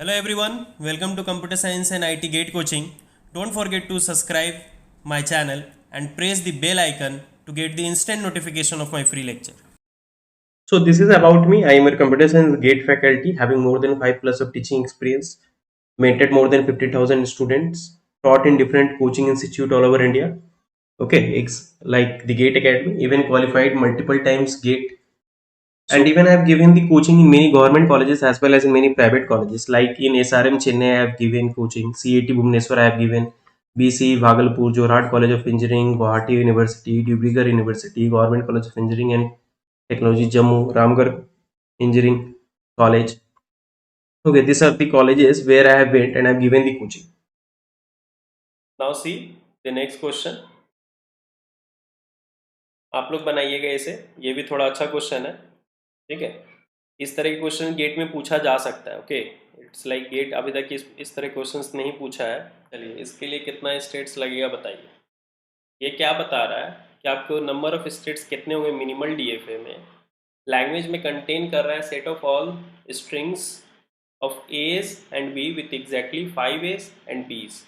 Hello everyone, welcome to Computer Science and IT Gate Coaching. Don't forget to subscribe my channel and press the bell icon to get the instant notification of my free lecture. So this is about me. I am a computer science gate faculty having more than 5 plus of teaching experience, mentored more than 50,000 students, taught in different coaching institute all over India. Okay, it's like the Gate Academy, even qualified multiple times Gate, and even I have given the coaching in many government colleges as well as in many private colleges. Like in SRM Chennai, I have given coaching. CAT Bhubaneswar, I have given. BC Bhagalpur, Jorhat College of Engineering, Guwahati University, Dibrugarh University, Government College of Engineering and Technology, Jammu, Ramgarh Engineering College. Okay, these are the colleges where I have went and I have given the coaching. Now see the next question. आप लोग बनाइएगा इसे, ये भी थोड़ा अच्छा question है, ठीक है। इस तरह के क्वेश्चन गेट में पूछा जा सकता है। ओके, इट्स लाइक गेट अभी तक इस तरह क्वेश्चंस नहीं पूछा है। चलिए, इसके लिए कितना स्टेट्स लगेगा बताइए। ये क्या बता रहा है कि आपको नंबर ऑफ स्टेट्स कितने होंगे मिनिमल डीएफए में। लैंग्वेज में कंटेन कर रहा है set of all strings of a's and b with exactly 5 a's and b's.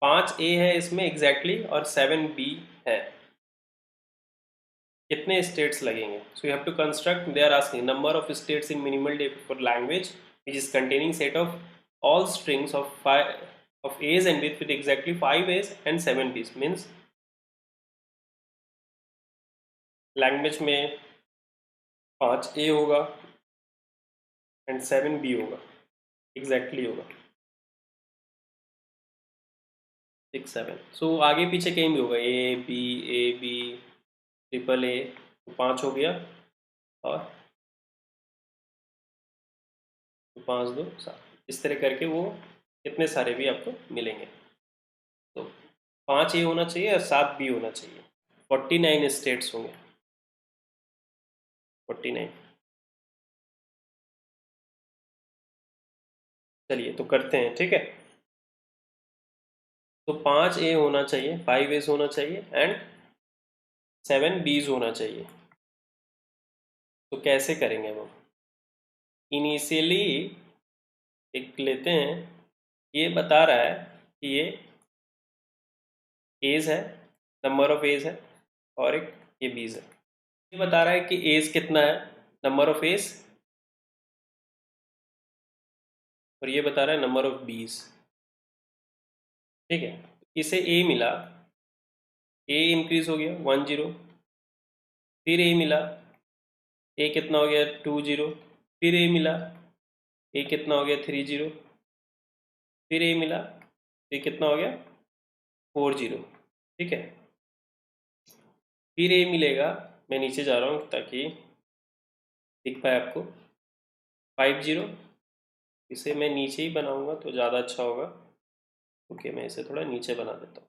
5 ए है इसमें एग्जैक्टली और 7 बी है। कितने स्टेट्स लगेंगे? So you have to construct, they are asking number of states in minimal DFA for language which is containing set of all strings of a's and with exactly 5 a's and 7 b's. Means language में 5 ए होगा and 7 B होगा, exactly होगा 6 7। सो आगे पीछे कहीं भी होगा A B triple A, 5 हो गया और 5 2 7, इस तरह करके वो कितने सारे भी आपको मिलेंगे। तो 5 ए होना चाहिए और 7 बी होना चाहिए। 49 स्टेट्स होंगे, 49। चलिए तो करते हैं, ठीक है। तो 5 ए होना चाहिए, 5 एस होना चाहिए एंड 7 बीज होना चाहिए। तो कैसे करेंगे वो? इनिशियली एक लेते हैं, ये बता रहा है कि ये एज है, नंबर ऑफ एज है, और एक ये बीज है। ये बता रहा है कि एज कितना है, नंबर ऑफ एज, और ये बता रहा है नंबर ऑफ बीज, ठीक है। इसे ए मिला, ए इंक्रीज हो गया 1 0, फिर ए मिला, ए कितना हो गया 2 0, फिर ए मिला, ए कितना हो गया 3 0, फिर ए मिला, ए कितना हो गया 4 0, ठीक है। फिर ए मिलेगा, मैं नीचे जा रहा हूँ ताकि दिख पाए आपको, 5 0। इसे मैं नीचे ही बनाऊंगा तो ज़्यादा अच्छा होगा। ओके, मैं इसे थोड़ा नीचे बना देता हूँ,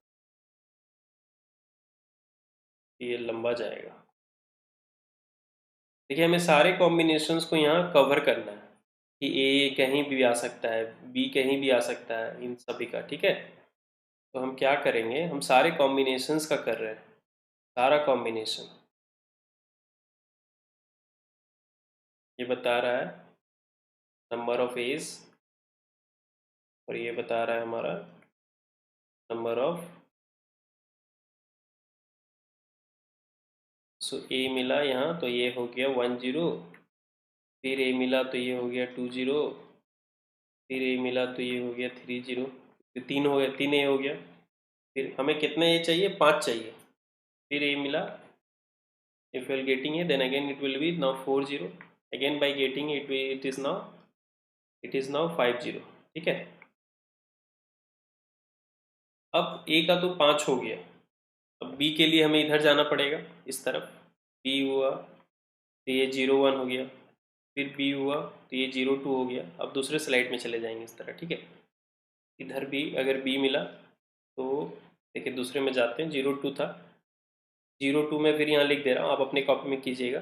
ये लंबा जाएगा। देखिए, हमें सारे कॉम्बिनेशंस को यहाँ कवर करना है कि ए कहीं भी आ सकता है, बी कहीं भी आ सकता है, इन सभी का, ठीक है। तो हम क्या करेंगे, हम सारे कॉम्बिनेशंस का कर रहे हैं, सारा कॉम्बिनेशन। ये बता रहा है नंबर ऑफ एज, और ये बता रहा है हमारा नंबर ऑफ, सो ए मिला यहाँ तो ये हो गया 1 0, फिर ए मिला तो ये हो गया 2 0, फिर ए मिला तो ये हो गया 3 0, फिर 3 हो गया, 3 ए हो गया। फिर हमें कितने ए चाहिए, 5 चाहिए, फिर ए मिला। If you are getting a, then again it will be now 4 0, again by getting it, it is now 5 0, ठीक है। अब ए का तो 5 हो गया, अब बी के लिए हमें इधर जाना पड़ेगा, इस तरफ। बी हुआ तो ये 0 1 हो गया, फिर बी हुआ तो ये 0 2 हो गया। अब दूसरे स्लाइड में चले जाएंगे इस तरह, ठीक है। इधर भी अगर बी मिला तो देखिए दूसरे में जाते हैं, 0 2 था, 0 2 में फिर यहाँ लिख दे रहा हूँ, आप अपने कॉपी में कीजिएगा।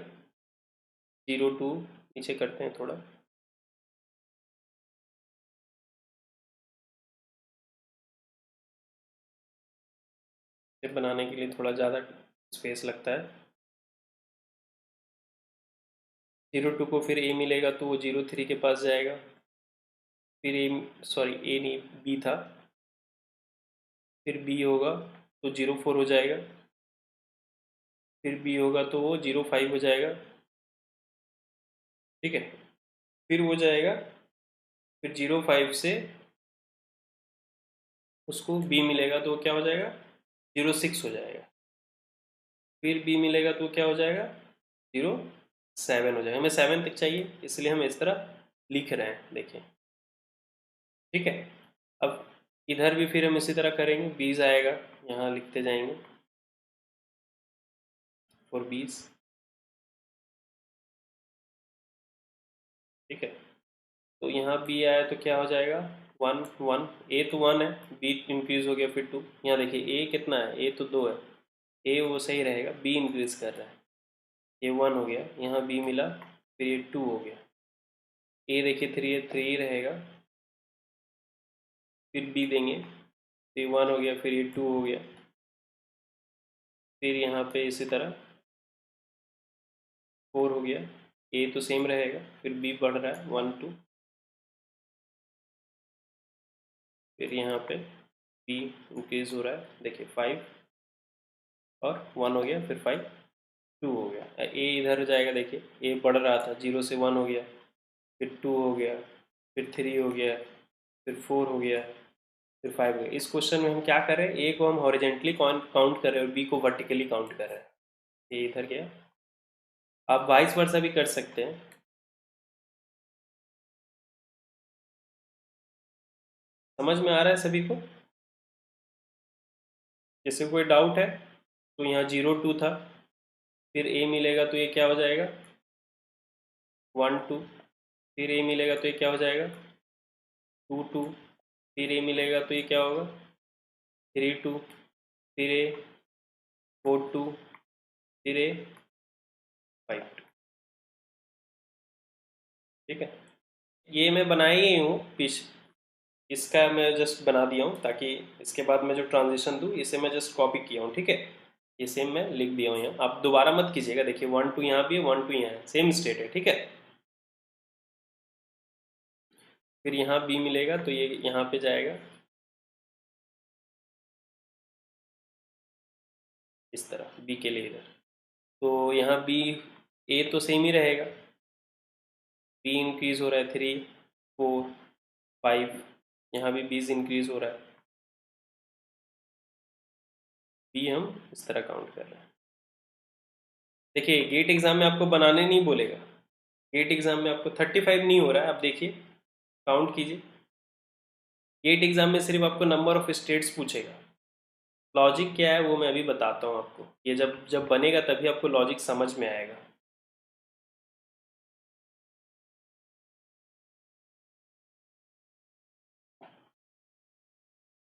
0 2 नीचे करते हैं थोड़ा, फिर बनाने के लिए थोड़ा ज़्यादा स्पेस लगता है। 0 2 को फिर ए मिलेगा तो वो 0 3 के पास जाएगा, फिर ए, सॉरी ए नहीं बी था, फिर बी होगा तो 0.4 हो जाएगा, फिर बी होगा तो वो 0.5 हो जाएगा, ठीक है। फिर हो जाएगा, फिर 0.5 से उसको बी मिलेगा तो क्या हो जाएगा, 0.6 हो जाएगा, फिर बी मिलेगा तो क्या हो जाएगा, 0.7 हो जाएगा। हमें 7 तक चाहिए इसलिए हम इस तरह लिख रहे हैं, देखिए, ठीक है। अब इधर भी फिर हम इसी तरह करेंगे, 20 आएगा, यहाँ लिखते जाएंगे और 20, ठीक है। तो यहाँ बी आया तो क्या हो जाएगा, 1 1, ए तो 1 है, बी इंक्रीज हो गया, फिर 2, यहाँ देखिए ए कितना है, ए तो 2 है, ए वो सही रहेगा, बी इंक्रीज कर रहा है, ये 1 हो गया, यहाँ बी मिला, फिर ये 2 हो गया, ए देखिए 3 है, 3 रहेगा, फिर बी देंगे, फिर 1 हो गया, फिर ये 2 हो गया, फिर यहाँ पे इसी तरह 4 हो गया, ए तो सेम रहेगा, फिर बी बढ़ रहा है 1 2, फिर यहाँ पे बी इंक्रीज हो रहा है, देखिए 5 और 1 हो गया, फिर 5 2 हो गया, ए इधर जाएगा, देखिए ए बढ़ रहा था, 0 से 1 हो गया, फिर 2 हो गया, फिर 3 हो गया, फिर 4 हो गया, फिर 5 हो गया। इस क्वेश्चन में हम क्या कर रहे हैं, ए को हम हॉरिजेंटली काउंट कर रहे हैं और बी को वर्टिकली काउंट कर रहे हैं, ये इधर गया। आप वाइस वर्सा भी कर सकते हैं। समझ में आ रहा है सभी को? जैसे कोई डाउट है तो यहाँ 0 2 था, फिर ए मिलेगा तो ये क्या हो जाएगा, 1 2, फिर ए मिलेगा तो ये क्या हो जाएगा, 2 2, फिर ए मिलेगा तो ये क्या होगा, 3 2, फिर ए 4 2, फिर ए 5 2, ठीक है। ये मैं बनाया ही हूँ पिछ इसका मैं जस्ट बना दिया हूँ ताकि इसके बाद मैं जो ट्रांजिशन दूँ इसे मैं जस्ट कॉपी किया हूँ, ठीक है। ये सेम मैं लिख दिया हूँ यहाँ, आप दोबारा मत कीजिएगा, देखिए 1 2 यहाँ भी है, 1 2 यहाँ है, सेम स्टेट है, ठीक है। फिर यहाँ बी मिलेगा तो ये यहाँ पे जाएगा इस तरह, बी के लिए इधर, तो यहाँ बी, ए तो सेम ही रहेगा, बी इंक्रीज हो रहा है 3 4 5, यहाँ भी बी इंक्रीज हो रहा है, बी हम इस तरह काउंट कर रहे हैं। देखिए गेट एग्जाम में आपको बनाने नहीं बोलेगा, गेट एग्जाम में आपको 35 नहीं हो रहा है, आप देखिए काउंट कीजिए, गेट एग्जाम में सिर्फ आपको नंबर ऑफ स्टेट्स पूछेगा। लॉजिक क्या है वो मैं अभी बताता हूँ आपको, ये जब जब बनेगा तभी आपको लॉजिक समझ में आएगा।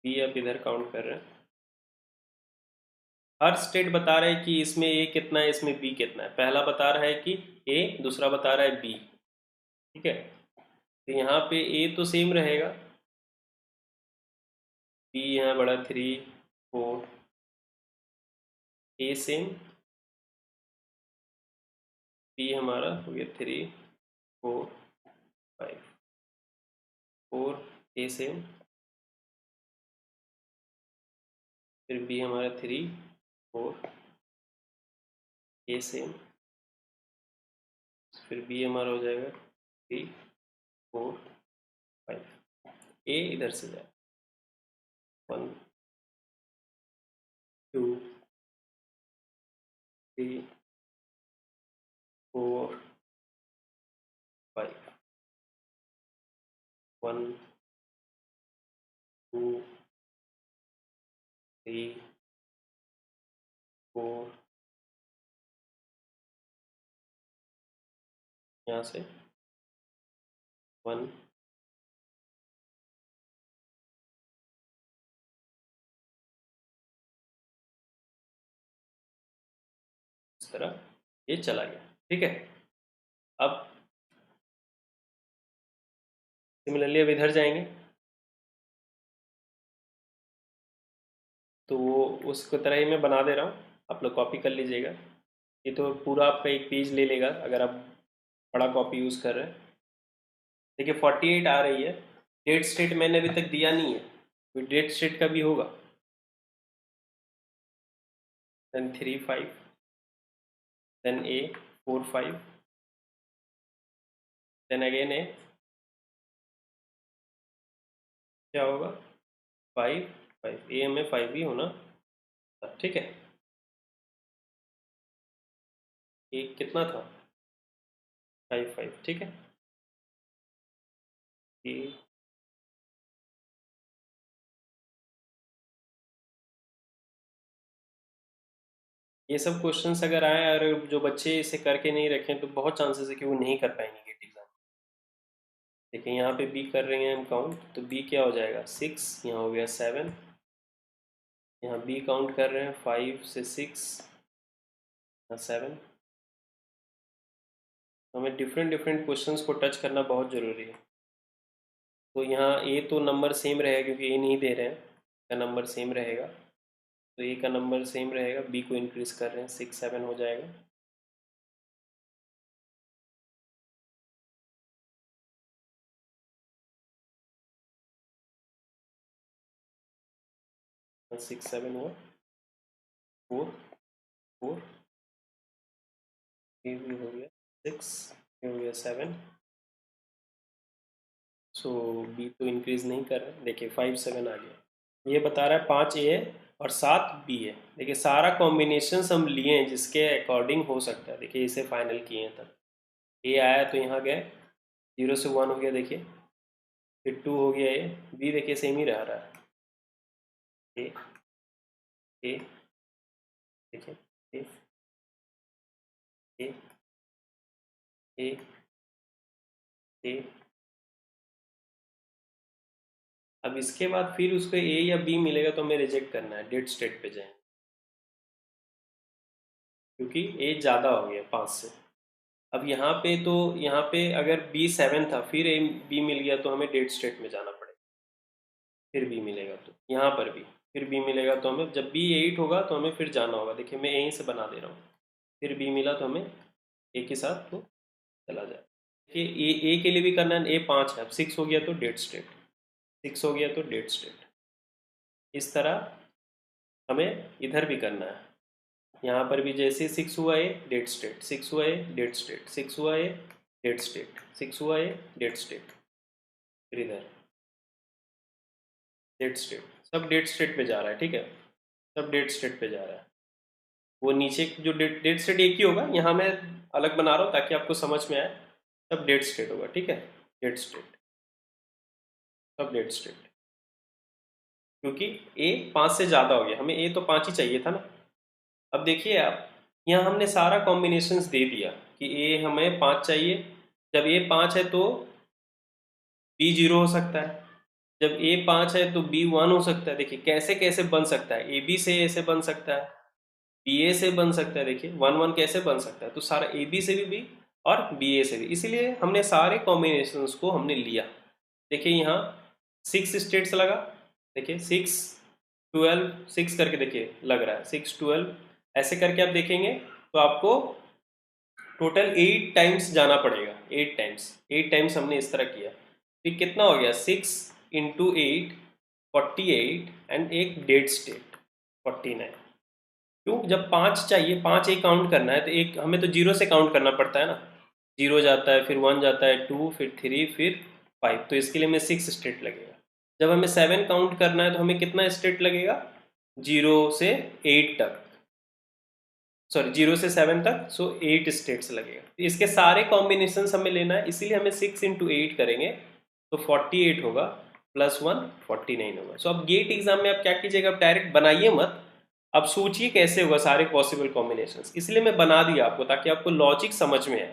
बी आप इधर काउंट कर रहे हैं, हर स्टेट बता रहा है कि इसमें ए कितना है, इसमें बी कितना है, पहला बता रहा है कि ए, दूसरा बता रहा है बी, ठीक है। तो यहाँ पे ए तो सेम रहेगा, बी यहाँ बड़ा 3 4, ए सेम, बी हमारा हो गया 3 4 5, 4 ए सेम, फिर बी हमारा 3 4 ए सेम, फिर बी हमारा हो जाएगा 3 4 5, ए इधर से जाए 1 2 3 4 5, 1 2 3 4, यहाँ से 1 इस तरह ये चला गया, ठीक है। अब सिमिलरली अब इधर जाएंगे तो वो उसको तरह ही मैं बना दे रहा हूँ, आप लोग कॉपी कर लीजिएगा, ये तो पूरा आपका एक पेज ले लेगा अगर आप बड़ा कॉपी यूज़ कर रहे हैं। देखिए 48 आ रही है, डेट स्टेट मैंने अभी तक दिया नहीं है, तो डेट स्टेट का भी होगा। Then 3 5, then A 4 5, then again A, क्या होगा 5 5, A में 5 ही होना, ठीक है। एक कितना था 5 5, ठीक है। ये ये सब क्वेश्चंस अगर आए और जो बच्चे इसे करके नहीं रखें तो बहुत चांसेस है कि वो नहीं कर पाएंगे गेट एग्जाम। देखिए यहाँ पे बी कर रहे हैं हम काउंट, तो बी क्या हो जाएगा 6, यहाँ हो गया 7, यहाँ बी काउंट कर रहे हैं 5 से 6, यहाँ 7। हमें डिफरेंट डिफरेंट क्वेश्चंस को टच करना बहुत ज़रूरी है। तो यहाँ ए तो नंबर सेम रहेगा क्योंकि ए नहीं दे रहे हैं, का नंबर सेम रहेगा, तो ए का नंबर सेम रहेगा, बी को इंक्रीज कर रहे हैं 6 7 हो जाएगा। 6 7 हुआ, 4 4, ये भी हो गया 6, ये हो गया 7। सो बी तो इंक्रीज नहीं कर रहे, देखिए 5 7 आ गया। ये बता रहा है 5 ए है और 7 बी है। देखिए सारा कॉम्बिनेशन हम लिए हैं जिसके अकॉर्डिंग हो सकता है। देखिए इसे फाइनल किए हैं, तब ए आया तो यहाँ गए 0 से 1 हो गया, देखिए फिर 2 हो गया, ए बी देखिए सेम ही रहा है, ए ए देखिए ए ए ए ए। अब इसके बाद फिर उसको ए या बी मिलेगा तो हमें रिजेक्ट करना है, डेड स्टेट पे जाए, क्योंकि ए ज़्यादा हो गया 5 से। अब यहाँ पे तो यहाँ पे अगर बी 7 था फिर ए बी मिल गया तो हमें डेड स्टेट में जाना पड़ेगा, फिर बी मिलेगा तो यहाँ पर भी फिर बी मिलेगा तो हमें, जब बी 8 होगा तो हमें फिर जाना होगा। देखिए मैं यहीं से बना दे रहा हूँ, फिर बी मिला तो हमें ए के साथ तो चला जाए। देखिए ए के लिए भी करना है, ए 5 है, अब 6 हो गया तो डेड स्टेट, 6 हो गया तो डेड स्टेट। इस तरह हमें इधर भी करना है, यहाँ पर भी जैसे 6 हुआ ए डेड स्टेट, 6 हुआ ए डेड स्टेट, 6 हुआ ए डेड स्टेट, 6 हुआ ए डेड स्टेट, फिर इधर डेड स्टेट, सब डेड स्टेट पे जा रहा है, ठीक है, सब डेड स्टेट पे जा रहा है। वो नीचे जो डेड स्टेट एक ही होगा, यहाँ मैं अलग बना रहा हूँ ताकि आपको समझ में आए, सब डेड स्टेट होगा, ठीक है, डेड स्टेट, सब डेड स्टेट, क्योंकि ए 5 से ज़्यादा हो गया, हमें ए तो 5 ही चाहिए था ना। अब देखिए आप, यहाँ हमने सारा कॉम्बिनेशंस दे दिया कि ए हमें 5 चाहिए, जब ए 5 है तो बी 0 हो सकता है, जब ए 5 है तो बी 1 हो सकता है। देखिए कैसे कैसे बन सकता है, ए बी से ऐसे बन सकता है, बी ए से बन सकता है, देखिए 1 1 कैसे बन सकता है, तो सारा ए बी से भी और बी ए से भी, इसीलिए हमने सारे कॉम्बिनेशंस को हमने लिया। देखिए यहाँ 6 स्टेट्स लगा, देखिए 6 12 6 करके देखिए लग रहा है 6 12, ऐसे करके आप देखेंगे तो आपको टोटल 8 टाइम्स जाना पड़ेगा, 8 टाइम्स हमने इस तरह किया। फिर कितना हो गया 6 इंटू 8 48, एंड एक डेड स्टेट 49। क्यों, जब 5 चाहिए, 5 एक काउंट करना है तो एक हमें तो 0 से काउंट करना पड़ता है ना, 0 जाता है, फिर 1 जाता है, 2, फिर 3, फिर 5, तो इसके लिए हमें 6 स्टेट लगेगा। जब हमें 7 काउंट करना है तो हमें कितना स्टेट लगेगा, 0 से 8 तक, सॉरी 0 से 7 तक, सो 8 स्टेट्स लगेगा। तो इसके सारे कॉम्बिनेशन हमें लेना है, इसीलिए हमें 6 इंटू 8 करेंगे तो 48 होगा, प्लस 1 49 होगा। सो अब गेट एग्जाम में आप क्या कीजिएगा, आप डायरेक्ट बनाइए मत, अब सोचिए कैसे होगा सारे पॉसिबल कॉम्बिनेशंस, इसलिए मैं बना दिया आपको ताकि आपको लॉजिक समझ में आए,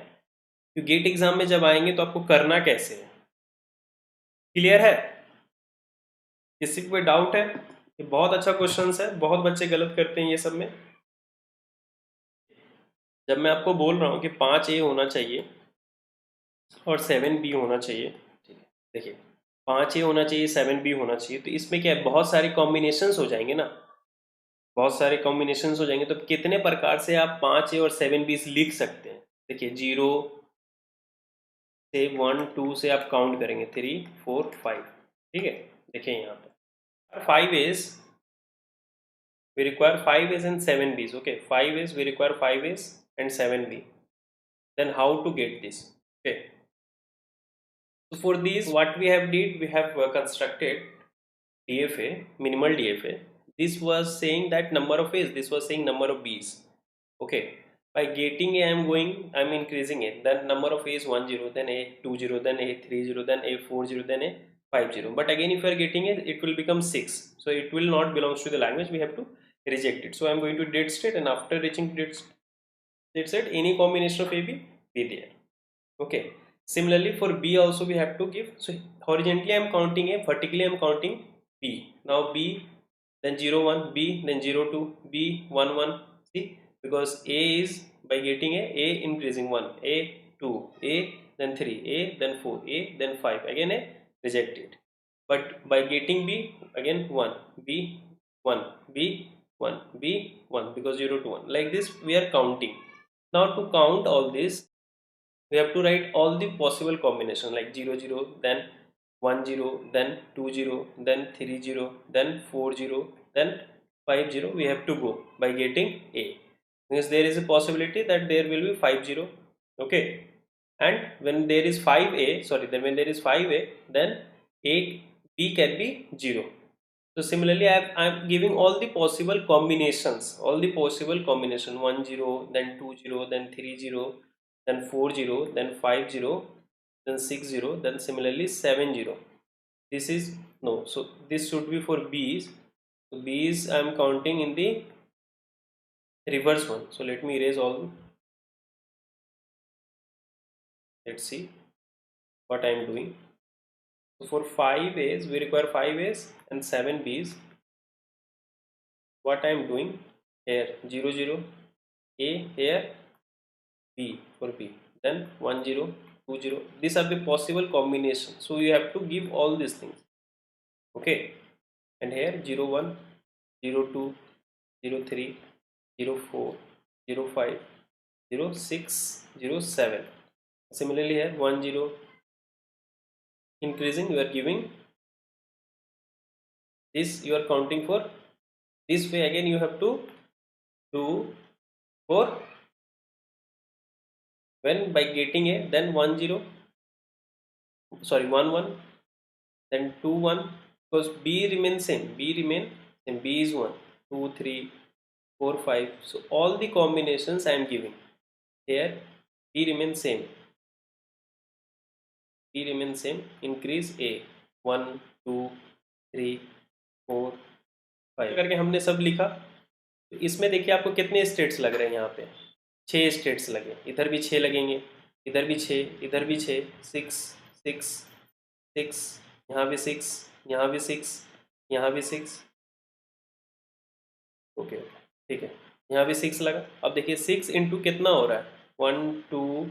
तो गेट एग्जाम में जब आएंगे तो आपको करना कैसे है। क्लियर है, किसी को कोई डाउट है? ये बहुत अच्छा क्वेश्चन है, बहुत बच्चे गलत करते हैं ये सब में। जब मैं आपको बोल रहा हूँ कि 5 ए होना चाहिए और 7 बी होना चाहिए, ठीक है, देखिए 5 ए होना चाहिए 7 बी होना चाहिए, तो इसमें क्या है, बहुत सारे कॉम्बिनेशंस हो जाएंगे ना, बहुत सारे कॉम्बिनेशंस हो जाएंगे, तो कितने प्रकार से आप 5 ए और 7 बी लिख सकते हैं। देखिए 0 से 1 2 से आप काउंट करेंगे 3 4 5, ठीक है, देखिए यहाँ पे 5 A's we require 5 A's and 7 B's. Okay, 5 A's we require 5 A's and 7 B. Then how to get this? Okay, so for these what we have did, we have constructed DFA, minimal DFA. This was saying that number of A's, this was saying number of B's. Okay, by getting A I'm increasing it, then number of A is 10, then A 20, then A 30, then A 40, then A 50. But again if you are getting it will become 6, so it will not belongs to the language, we have to reject it. So I'm going to date state, and after reaching date state, any combination of A B be there. Okay, similarly for B also we have to give. So horizontally I'm counting A, vertically I'm counting B. Now B, then 0 1, B, then 0 2, B 1 1. See, because A is by getting A increasing 1, A 2, A then 3, A then 4, A then 5, again A rejected. But by getting B, again 1, B 1, B 1, B 1, because 0 to 1. Like this we are counting. Now to count all this, we have to write all the possible combination, like 0 0, then 1 0, then 2 0, then 3 0, then 4 0, then 5 0. We have to go by getting A, because there is a possibility that there will be 5 0. Okay, and when there is 5A, sorry, then when there is 5A, then A B can be 0. So similarly I am giving all the possible combinations, all the possible combination, 1 0, then 2 0, then 3 0, then 4 0, then 5 0, then 6 0, then similarly 7 0. This is no, so this should be for B's. So B's I am counting in the reverse one. So let me erase all. Let's see what I am doing. So for 5 A's we require 5 A's and 7 B's. What I am doing here, 0 0, A here, B for B, then 1 0, 2 0. These are the possible combinations, so you have to give all these things. Okay, and here 0 1, 0 2, 0 3, 0 4, 0 5, 0 6, 0 7. Similarly here 1 0, increasing, you are giving this, you are counting for this way. Again you have to do for when by getting A, then 1 0, sorry 1 1, then 2 1, because B remains same, B remain same, B is 1, 2 3, 4 5. So all the combinations I am giving here, B remains same, B remains same, increase A 1 2 3 4 5 करके हमने सब लिखा. तो इसमें देखिए आपको कितने states लग रहे हैं, यहाँ पे 6 स्टेट्स लगे, इधर भी 6 लगेंगे, इधर भी 6, इधर भी 6, 6 6 6, यहाँ भी 6, यहाँ भी 6, यहाँ भी 6. ओके ठीक है, यहाँ भी 6 लगा. अब देखिए 6 इंटू कितना हो रहा है, 1 2,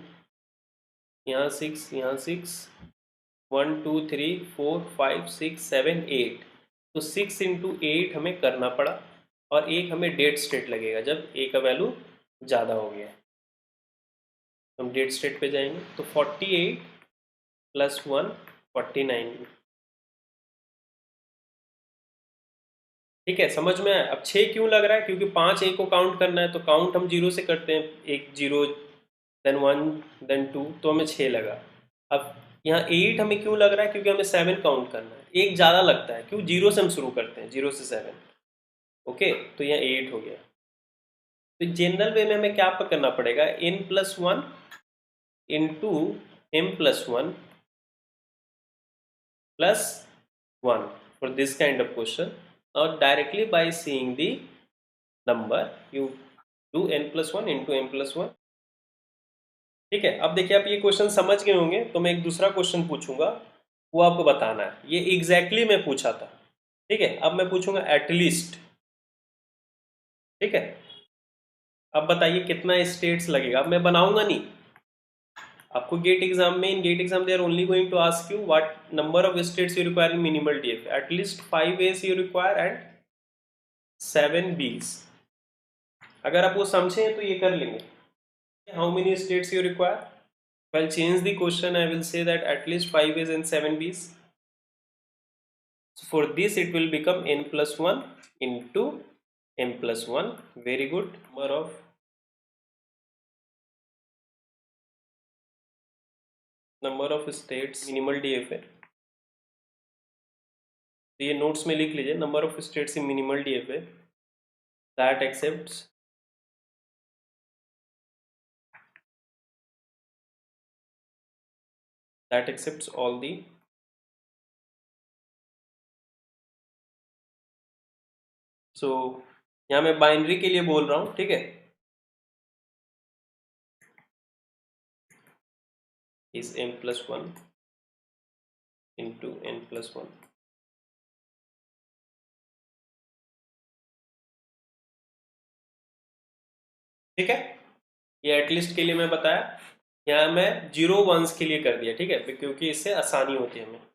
यहाँ 6, यहाँ 6, 1 2 3 4 5 6 7 8. तो 6 इंटू 8 हमें करना पड़ा, और एक हमें डेट स्टेट लगेगा जब ए का वैल्यू ज़्यादा हो गया. हम डेट स्टेट पे जाएंगे, तो 48 प्लस 1 49. ठीक है, समझ में आया. अब 6 क्यों लग रहा है, क्योंकि 5 ए को काउंट करना है, तो काउंट हम 0 से करते हैं, एक 0 देन 1 देन 2, तो हमें 6 लगा. अब यहाँ 8 हमें क्यों लग रहा है, क्योंकि हमें 7 काउंट करना है. एक ज़्यादा लगता है, क्यों, 0 से हम शुरू करते हैं, 0 से 7. ओके, तो यहाँ 8 हो गया. तो जनरल वे में हमें क्या करना पड़ेगा, n+1 into m+1 plus 1 for this kind of question. Now directly by seeing the number you do n+1 into m+1. ठीक है, अब देखिए आप ये क्वेश्चन समझ गए होंगे, तो मैं एक दूसरा क्वेश्चन पूछूंगा, वो आपको बताना है. ये एग्जैक्टली मैं पूछा था. ठीक है, अब मैं पूछूंगा एटलीस्ट. ठीक है, अब बताइए कितना स्टेट्स लगेगा. अब मैं बनाऊंगा नहीं, आपको गेट एग्जाम में, in GATE exam they are only going to ask you what number of states you require in minimal DF. At least 5 A's you require and 7 B's. अगर आप वो समझें तो ये कर लेंगे. How many states you require, I'll change the question, I will say that at least 5 A's and 7 B's. So for this it will become n plus 1 into m plus 1. Very good. Number of states minimal DFA. तो ये notes में लिख लीजिए, number of states in minimal DFA that accepts all the सो यहाँ मैं binary के लिए बोल रहा हूँ, ठीक है, is m plus 1 into n plus 1. ठीक है, ये एटलीस्ट के लिए मैं बताया, यहाँ मैं 0 1s के लिए कर दिया, ठीक है, क्योंकि इससे आसानी होती है हमें।